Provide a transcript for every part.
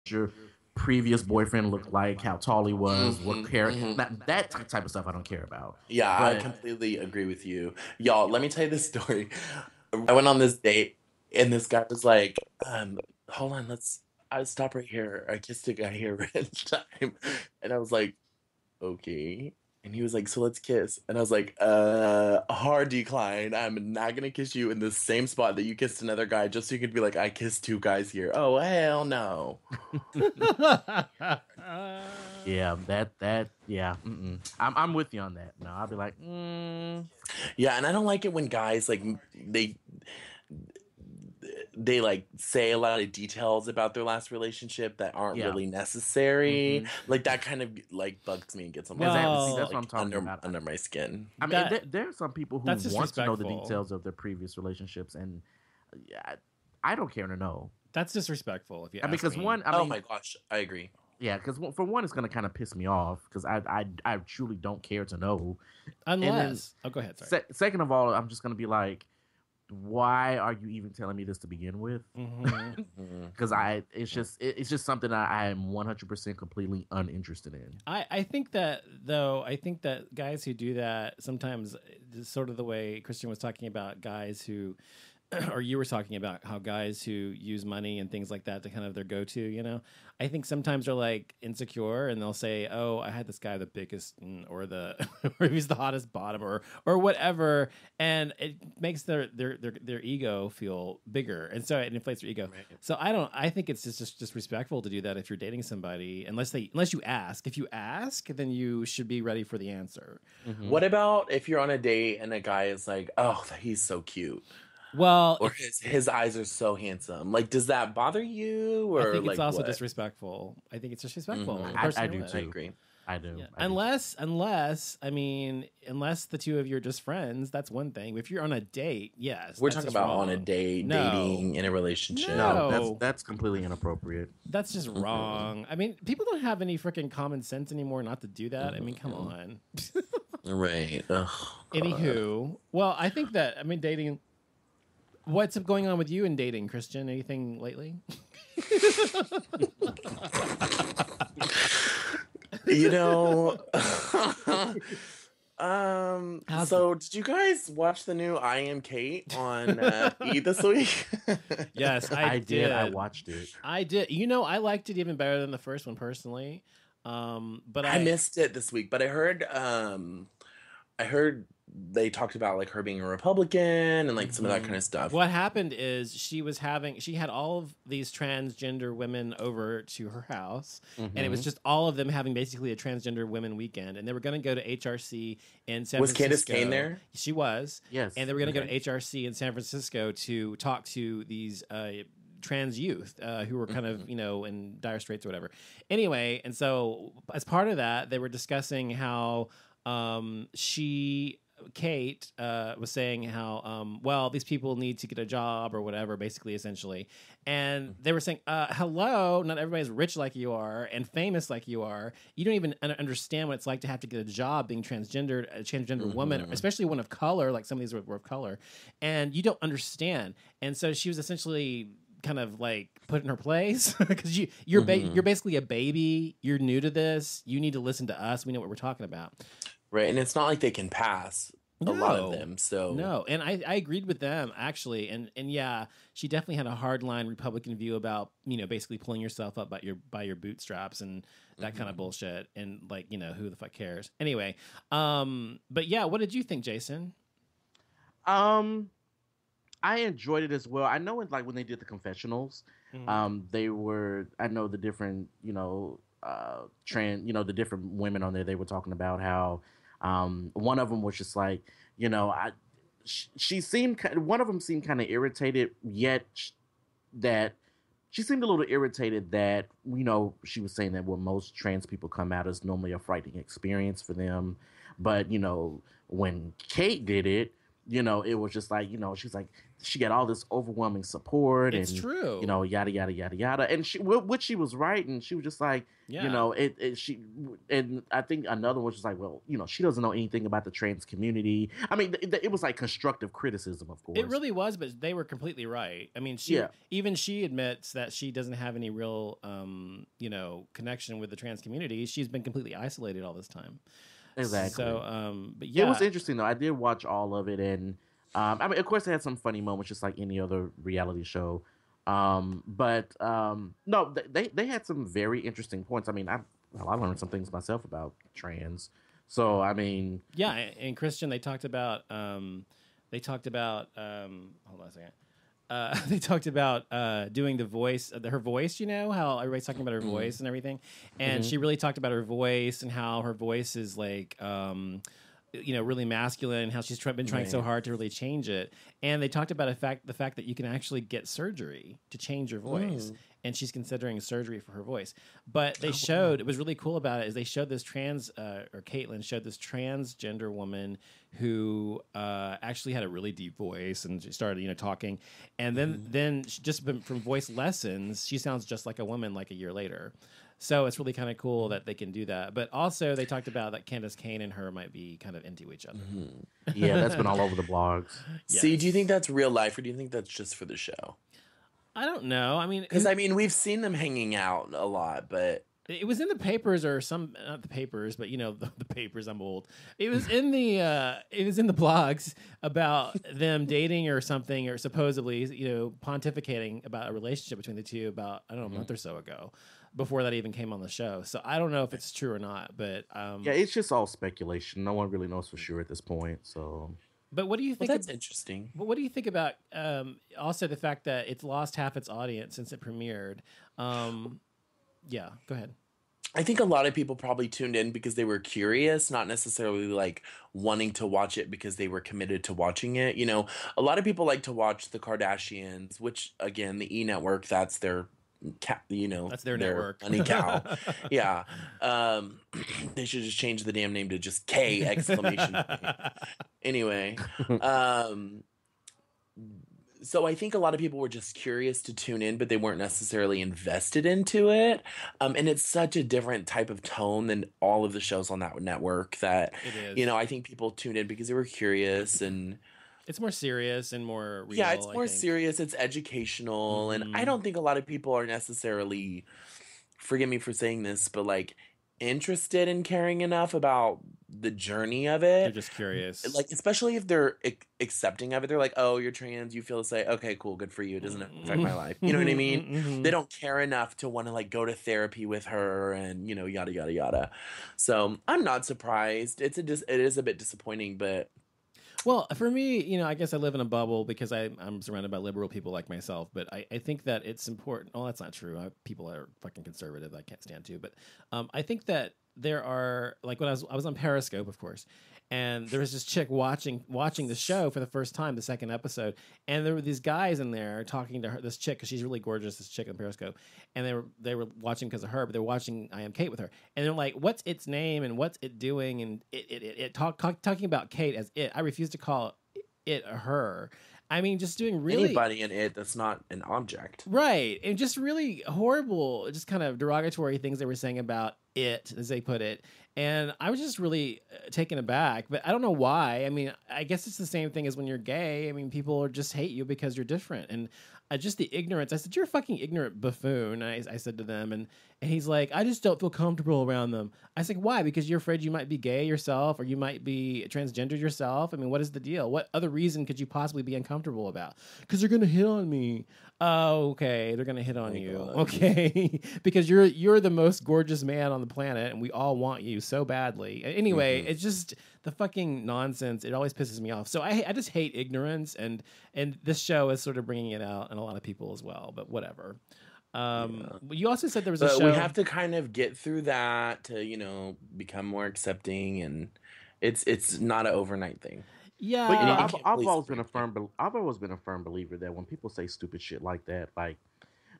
your previous boyfriend looked like, how tall he was, what character, Hmm. that type of stuff I don't care about. Yeah, I But completely agree with you. Y'all, let me tell you this story. I went on this date and this guy was like, hold on, I stop right here. I kissed a guy here red time. And I was like, okay. And he was like, so let's kiss. And I was like, hard decline. I'm not gonna kiss you in the same spot that you kissed another guy just so you could be like, I kissed two guys here. Oh, hell no. yeah, yeah, I'm with you on that. No, I'll be like, Yeah, and I don't like it when guys like they like say a lot of details about their last relationship that aren't yeah, really necessary. hmm Like that kind of like bugs me and gets on my exactly. See, nerves, that's Well, what I'm like talking about. under my skin. I mean, that there are some people who that's want to know the disrespectful. details of their previous relationships, and yeah, I don't care to know. That's disrespectful if you I mean, ask because me. one, I Oh mean, my gosh, I agree. yeah, because for one, it's gonna kind of piss me off because I truly don't care to know. And then Unless, oh, go ahead. Sorry. second of all, I'm just gonna be like, why are you even telling me this to begin with? Hmm. Mhm. Because it's just something I am 100% completely uninterested in. I think that though I think that guys who do that sometimes sort of the way Christian was talking about guys who or you were talking about how guys who use money and things like that to kind of their go-to, I think sometimes they're like insecure and they'll say, "Oh, I had this guy the biggest or the or he's the hottest bottom or whatever," and it makes their ego feel bigger, and so it inflates their ego. Right. So I think it's just disrespectful to do that if you're dating somebody unless you ask. If you ask, then you should be ready for the answer. Hmm What about if you're on a date and a guy is like, "Oh, he's so cute," Well, or his eyes are so handsome? Like, does that bother you, I or think it's like also what? disrespectful. I think it's disrespectful. Hmm. I Personally, do would. I too. agree. I do. Yeah. I do too. Unless the two of you are just friends, that's one thing. If you're on a date, yes, We're that's talking just about on a wrong. date, No, dating in a relationship. No, no, that's completely inappropriate. that's just Mhm. wrong. I mean, people don't have any freaking common sense anymore not to do that. I mean, come Mhm. on. Right. Oh God. Anywho, well, I think that dating. What's going on with you in dating, Christian? Anything lately? You know, How's so did you guys watch the new I Am Kate on E this week? Yes, I I did. I did. watched it. I did. I liked it even better than the first one personally. But I missed it this week, but I heard they talked about like her being a Republican and like some of that kind Mhm. of stuff. What happened is she had all of these transgender women over to her house, and it was Hmm just all of them having basically a transgender women weekend, and they were going to go to HRC in San Was Candace Francisco. Kane there? She was, and Yes. they were going to go to Okay. HRC in San Francisco to talk to these trans youth who were kind of Mhm. in dire straits or whatever. Anyway, and so as part of that, they were discussing how she Kate was saying how well these people need to get a job or whatever, basically, essentially, and they were saying, hello, not everybody's rich like you are and famous like you are. You don't even understand what it's like to have to get a job being transgendered, a transgender woman, Mhm. especially one of color, like some of these were of color, and you don't understand. And so she was essentially kind of like put in her place because you're Mhm. basically a baby. You're new to this. You need to listen to us. We know what we're talking about. Right, and it's not like they can pass a lot of No, them. So, no, and I agreed with them actually, and yeah, she definitely had a hardline Republican view about basically pulling yourself up by your bootstraps and that kind of mhm. bullshit, and like who the fuck cares anyway. But yeah, what did you think, Jason? Um, I enjoyed it as well. I know it like when they did the confessionals, Mhm. they were I know the different, the different women on there, they were talking about how one of them was just like, I she seemed one of them seemed kind of irritated, yet that she seemed a little irritated that she was saying that when most trans people come out, it's normally a frightening experience for them, but when Kate did it, it was just like, she's like, she got all this overwhelming support It's and, true. yada, yada, yada, yada. And which she was right. And she was just like, Yeah. and I think another one was just like, well, she doesn't know anything about the trans community. I mean, it was like constructive criticism, of course. It really was, but they were completely right. I mean, even she admits that she doesn't have any real, connection with the trans community. She's been completely isolated all this time. Exactly. So, but yeah, it was interesting though. I did watch all of it, and I mean, of course, it had some funny moments, just like any other reality show. But no, they had some very interesting points. I mean, I learned some things myself about trans. So I mean, yeah. And Christian, they talked about hold on a second. They talked about doing the voice, her voice, how everybody's talking about her voice and everything. And she really talked about her voice and how her voice is like, really masculine, and how she's been trying so hard to really change it. And they talked about the fact that you can actually get surgery to change your voice. And she's considering surgery for her voice. But they showed, it was really cool about it, is they showed this Caitlyn showed this transgender woman who actually had a really deep voice, and she started, talking. And then she just from voice lessons, she sounds just like a woman like a year later. So it's really kind of cool that they can do that. But also they talked about that Candace Cain and her might be kind of into each other. Yeah, that's been all over the blogs. Yes. See, do you think that's real life, or do you think that's just for the show? I don't know. I mean, because we've seen them hanging out a lot, but it was in the papers or not the papers, but the papers. I'm old. It was in the blogs about them dating or something, or supposedly pontificating about a relationship between the two about, I don't know, a month or so ago, before that even came on the show. So I don't know if it's true or not, but yeah, it's just all speculation. No one really knows for sure at this point. So. But what do you think? Well, that's interesting. But what do you think about also the fact that it's lost half its audience since it premiered? Yeah, go ahead. I think a lot of people probably tuned in because they were curious, not necessarily like wanting to watch it because they were committed to watching it. A lot of people like to watch the Kardashians, which again, the E! Network, that's their that's their network, money cow. Yeah. They should just change the damn name to just K exclamation point. Anyway, so I think a lot of people were just curious to tune in, but they weren't necessarily invested into it. And it's such a different type of tone than all of the shows on that network that, it is. I think people tuned in because they were curious, and it's more serious and more real. Yeah, it's more serious. It's educational. And I don't think a lot of people are necessarily, forgive me for saying this, but like interested in caring enough about the journey of it. They're just curious. Like, especially if they're accepting of it. They're like, oh, you're trans, you feel the same. Okay, cool, good for you. It doesn't affect my life. You know what I mean? They don't care enough to want to like go to therapy with her and, yada, yada, yada. So I'm not surprised. It is a bit disappointing, but... Well, for me, I guess I live in a bubble because I'm surrounded by liberal people like myself. But I think that it's important. Oh, that's not true. People are fucking conservative. I can't stand to. But I think that there are, like, when I was on Periscope, of course, and there was this chick watching the show for the first time, the second episode, and there were these guys in there talking to her, this chick, because she's really gorgeous, this chick on Periscope, and they were watching because of her, but they were watching I Am Kate with her, and they're like, what's its name and what's it doing, and talking about Kate as it. I refuse to call it a her. I mean, just doing really... Anybody in it that's not an object. Right. And just really horrible, just kind of derogatory things they were saying about it, as they put it. And I was just really taken aback. But I don't know why. I mean, I guess it's the same thing as when you're gay. I mean, people just hate you because you're different. And just the ignorance. I said, you're a fucking ignorant buffoon, I said to them. And he's like, I just don't feel comfortable around them. I said, why? Because you're afraid you might be gay yourself, or you might be transgender yourself? I mean, what is the deal? What other reason could you possibly be uncomfortable about? Because they're going to hit on me. Oh, okay. They're going to hit on you. God. Okay. Because you're the most gorgeous man on the planet, and we all want you so badly. Anyway, it's just the fucking nonsense. It always pisses me off. So I just hate ignorance, and this show is sort of bringing it out in a lot of people as well, but whatever. You also said there was a show. We have to kind of get through that to, become more accepting, and it's not an overnight thing. Yeah, but I've always been a firm believer that when people say stupid shit like that, like,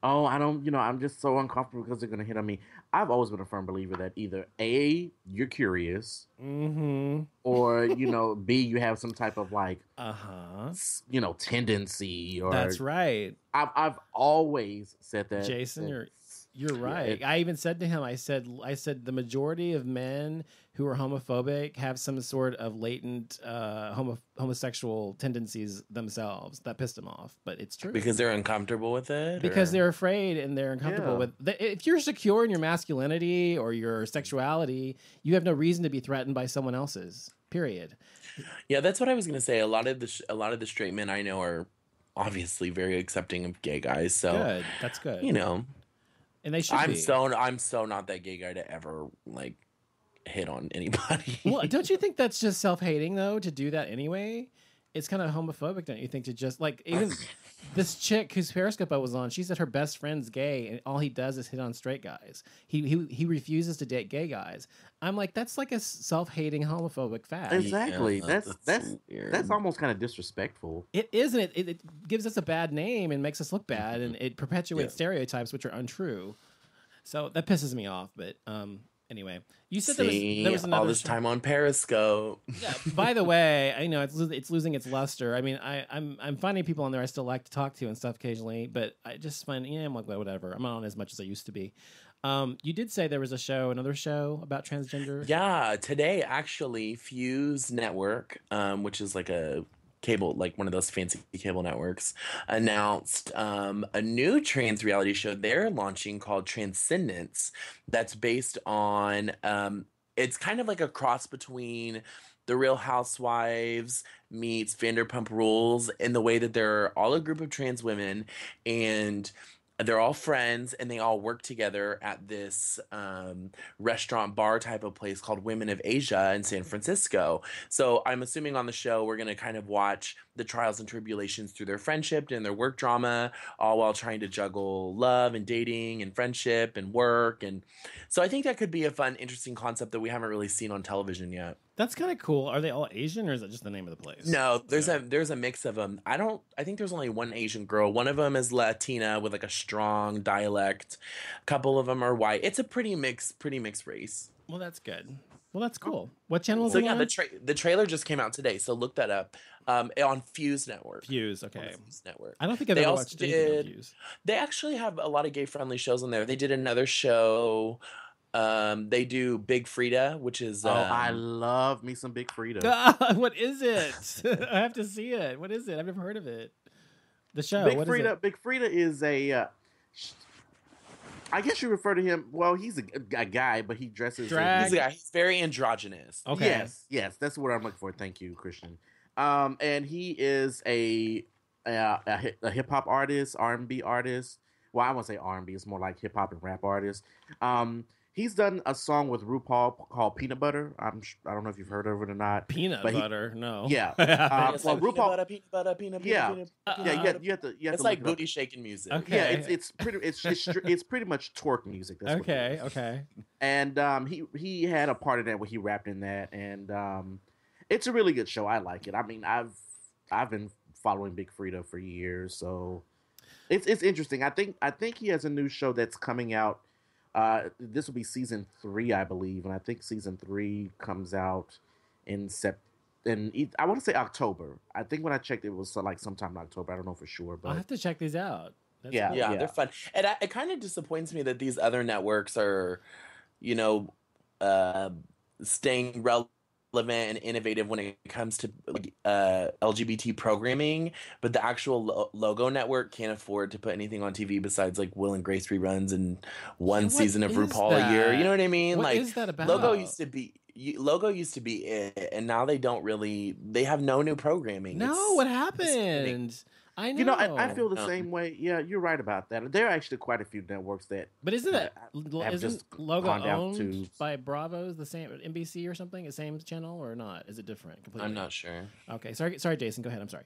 oh, I don't, I'm just so uncomfortable because they're gonna hit on me. I've always been a firm believer that either A, you're curious, Mm-hmm. or B, you have some type of like, Uh-huh. tendency, That's or right. I've always said that. Jason, you're Yeah, right. I even said to him, I said the majority of men who are homophobic have some sort of latent homosexual tendencies themselves. That pissed him off, but it's true. Because they're uncomfortable with it? Because or- they're afraid and they're uncomfortable with if you're secure in your masculinity or your sexuality, you have no reason to be threatened by someone else's. Period. Yeah, that's what I was gonna say. A lot of the straight men I know are obviously very accepting of gay guys. So Good. That's good. And they should I'm be. so not that gay guy to ever like hit on anybody. Well, don't you think that's just self-hating though to do that anyway? It's kind of homophobic, don't you think? To just like even this chick whose Periscope I was on, she said her best friend's gay, and all he does is hit on straight guys. He refuses to date gay guys. I'm like, that's like a self-hating homophobic fact. exactly. Yeah, That's weird. almost kind of disrespectful. It isn't. It gives us a bad name and makes us look bad, and it perpetuates stereotypes which are untrue. So that pisses me off. But anyway, you said there was another all this time on Periscope. Yeah. By the way, I know it's losing its luster. I mean, I'm finding people on there I still like to talk to and stuff occasionally, but I just find I'm like, well, whatever. I'm not on as much as I used to be. You did say there was another show about transgender. Yeah, today actually, Fuse Network, which is like a cable, like one of those fancy cable networks, announced a new trans reality show they're launching called Transcendence. That's based on it's kind of like a cross between The Real Housewives meets Vanderpump Rules in the way that they're all a group of trans women and they're all friends and they all work together at this restaurant bar type of place called Women of Asia in San Francisco. So I'm assuming on the show we're going to kind of watch the trials and tribulations through their friendship and their work drama, all while trying to juggle love and dating and friendship and work. And so I think that could be a fun, interesting concept that we haven't really seen on television yet. That's kind of cool. Are they all Asian, or is that just the name of the place? No, there's a mix of them. I think there's only one Asian girl. One of them is Latina with like a strong dialect. A couple of them are white. It's a pretty mixed race. Well, that's good. Well, that's cool. What channel is So it yeah, on? the trailer just came out today. So look that up. On Fuse Network. Fuse, okay. Fuse Network. I don't think I've They ever also watched anything on Fuse. They actually have a lot of gay friendly shows on there. They did another show. They do Big Frida, which is I love me some Big Frida. God, what is it? I have to see it. What is it? I've never heard of it. The show. Big what Frida. Is it? Big Frida is a. I guess you refer to him. Well, he's a guy, but he dresses. Drag. he's a guy. He's very androgynous. Okay. Yes, that's what I'm looking for. Thank you, Christian. And he is a hip hop artist, R&B artist. Well, I won't say R&B. It's more like hip hop and rap artist. He's done a song with RuPaul called Peanut Butter. I don't know if you've heard of it or not. Peanut butter? No. Yeah. It's Well, like RuPaul. peanut Yeah. butter. Yeah, you have to. It's like booty shaking music. Okay. Yeah, it's pretty much twerk music. That's what it is. Okay. And he had a part of that where he rapped in that, and it's a really good show. I like it. I mean, I've been following Big Frida for years, so it's interesting. I think he has a new show that's coming out. This will be season 3, I believe, and I think season 3 comes out in I want to say October. I think when I checked, it was like sometime in October. I don't know for sure, but I'll have to check these out. That's Yeah. cool. Yeah, they're fun. And it kind of disappoints me that these other networks are, staying relevant and innovative when it comes to LGBT programming, but the actual Logo network can't afford to put anything on TV besides like Will and Grace reruns and one What season of is RuPaul a year. that? You know what I mean? What like is that about? Logo used to be it, and now they have no new programming. No, what happened? I know. I feel the same way. Yeah, you're right about that. There are actually quite a few networks that. But isn't have isn't just Logo gone down owned to- by Bravo's the same NBC or something? The same channel or not? Is it different completely? I'm not sure. Okay, sorry, Jason. Go ahead. I'm sorry.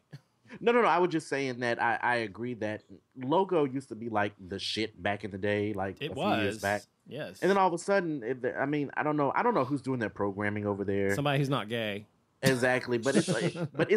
No. I was just saying that I agree that Logo used to be like the shit back in the day, like It a few was years back. Yes. And then all of a sudden, I mean, I don't know who's doing their programming over there. Somebody who's not gay. Exactly, but it's like, but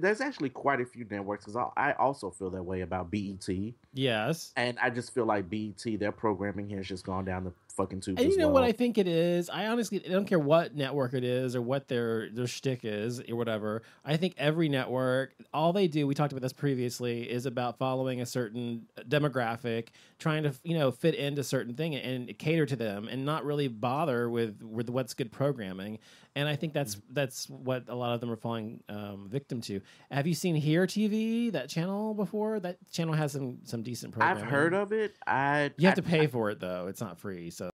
there's actually quite a few networks because I also feel that way about BET, Yes. and I just feel like BET, their programming has just gone down the fucking tubes And as you know what I well. think it is? I honestly don't care what network it is or what their shtick is or whatever. I think every network, all they do, we talked about this previously, is about following a certain demographic, trying to fit into certain thing and cater to them, and not really bother with what's good programming. And I think that's what a lot of them are falling victim to. Have you seen Here TV, that channel before? That channel has some decent I've programming. heard of it. You have to pay for it though; it's not free. So